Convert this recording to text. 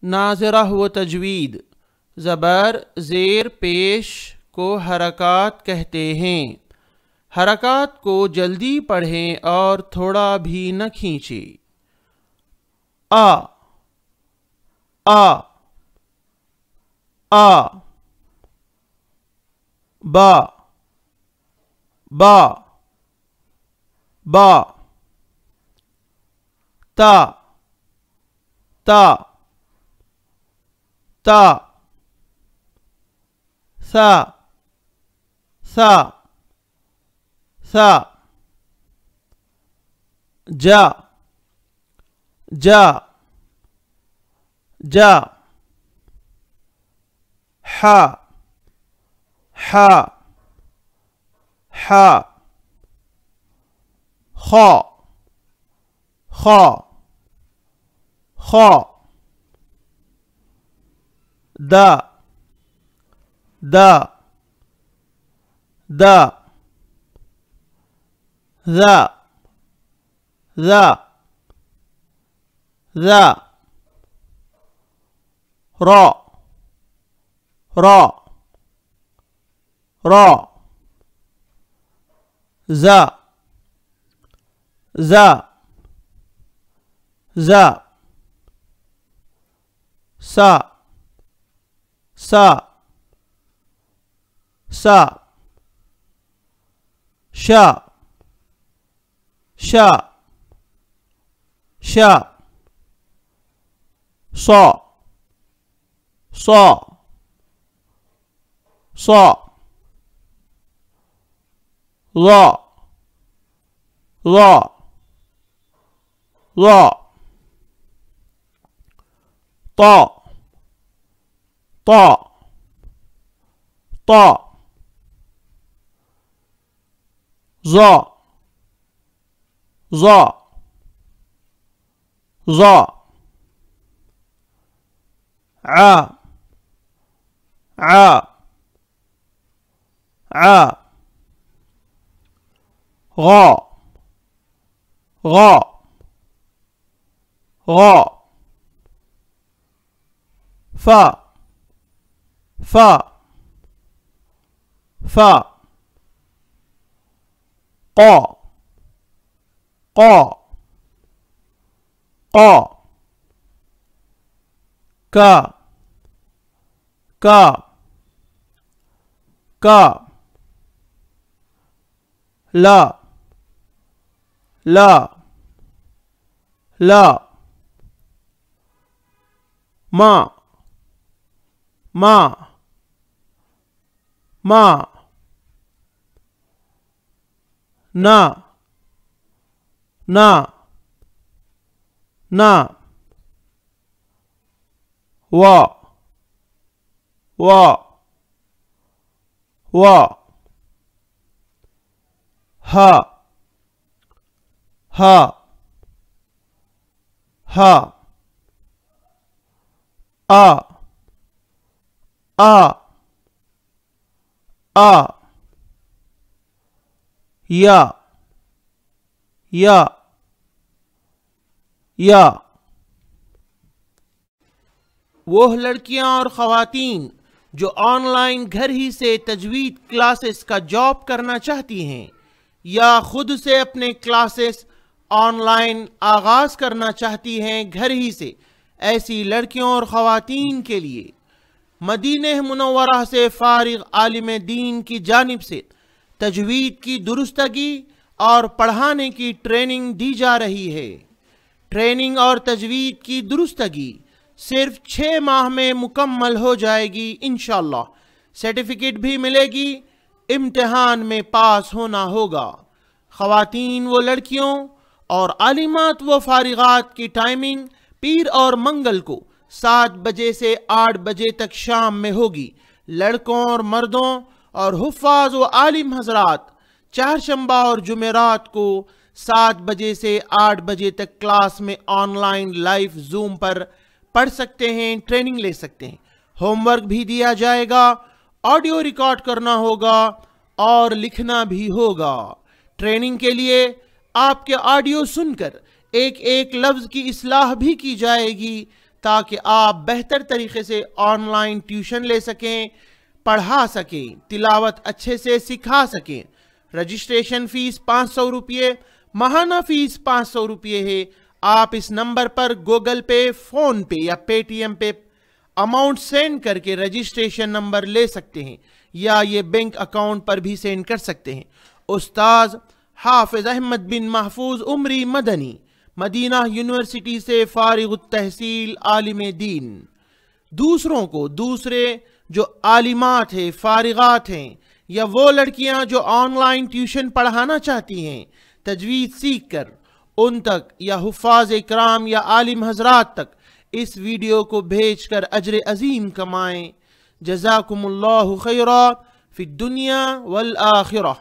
नाज़िरा व तजवीद ज़बर ज़ेर पेश को हरकात कहते हैं। हरकात को जल्दी पढ़ें और थोड़ा भी न खींचें। आ आ आ, बा बा बा, ता ता ता, सा सा सा, जा जा जा, हा हा हा, खा खा खा, दा दा दा, ज़ा ज़ा ज़ा, रा रा रा, ज़ा ज़ा ज़ा, सा सा सा, शा शा शा, सा सा सा, ला ला ला, ता ता ता, ज़ा ज़ा ज़ा, आ आ आ, गा गा गा, फा फा फा, qa qa qa, का का का, ला ला ला, मा मा मा, ना ना ना, वा वा वा, हा हा हा, आ आ आ, या या या। वो लड़कियां और ख़वातीन जो ऑनलाइन घर ही से तजवीद क्लासेस का जॉब करना चाहती हैं या खुद से अपने क्लासेस ऑनलाइन आगाज़ करना चाहती हैं घर ही से, ऐसी लड़कियों और ख़वातीन के लिए मदीने मुनव्वरा से फारिग आलिम दीन की जानिब से तजवीद की दुरुस्तगी और पढ़ाने की ट्रेनिंग दी जा रही है। ट्रेनिंग और तजवीद की दुरुस्तगी सिर्फ 6 माह में मुकम्मल हो जाएगी इंशाअल्लाह। सर्टिफिकेट भी मिलेगी, इम्तिहान में पास होना होगा। ख़वातीन व लड़कियों और आलिमात व फारिगात की टाइमिंग पीर और मंगल को 7 बजे से 8 बजे तक शाम में होगी। लड़कों और मर्दों और हुफ़ाज़ व आलिम हजरात चारशंबा और जुमेरात को 7 बजे से 8 बजे तक क्लास में ऑनलाइन लाइव जूम पर पढ़ सकते हैं, ट्रेनिंग ले सकते हैं। होमवर्क भी दिया जाएगा, ऑडियो रिकॉर्ड करना होगा और लिखना भी होगा। ट्रेनिंग के लिए आपके ऑडियो सुनकर एक एक लफ्ज़ की इस्लाह भी की जाएगी ताकि आप बेहतर तरीके से ऑनलाइन ट्यूशन ले सकें, पढ़ा सकें, तिलावत अच्छे से सिखा सकें। रजिस्ट्रेशन फीस 500 रुपये, माहाना फीस 500 रुपये है। आप इस नंबर पर गूगल पे, फोन पे या पेटीएम पे अमाउंट सेंड करके रजिस्ट्रेशन नंबर ले सकते हैं, या ये बैंक अकाउंट पर भी सेंड कर सकते हैं। उस्ताद हाफिज अहमद बिन महफूज उमरी मदनी, मदीना यूनिवर्सिटी से फारिग तहसील आलिम दीन। दूसरों को, दूसरे जो आलिमात हैं, फारिगात हैं, या वो लड़कियां जो ऑनलाइन ट्यूशन पढ़ाना चाहती हैं तजवीद सीख कर, उन तक या हुफ़ाज़ इकराम या आलिम हजरात तक इस वीडियो को भेजकर अजर अजीम कमाएं। जज़ाकुमुल्लाहु खैरा फिद दुनिया वल आखिरह।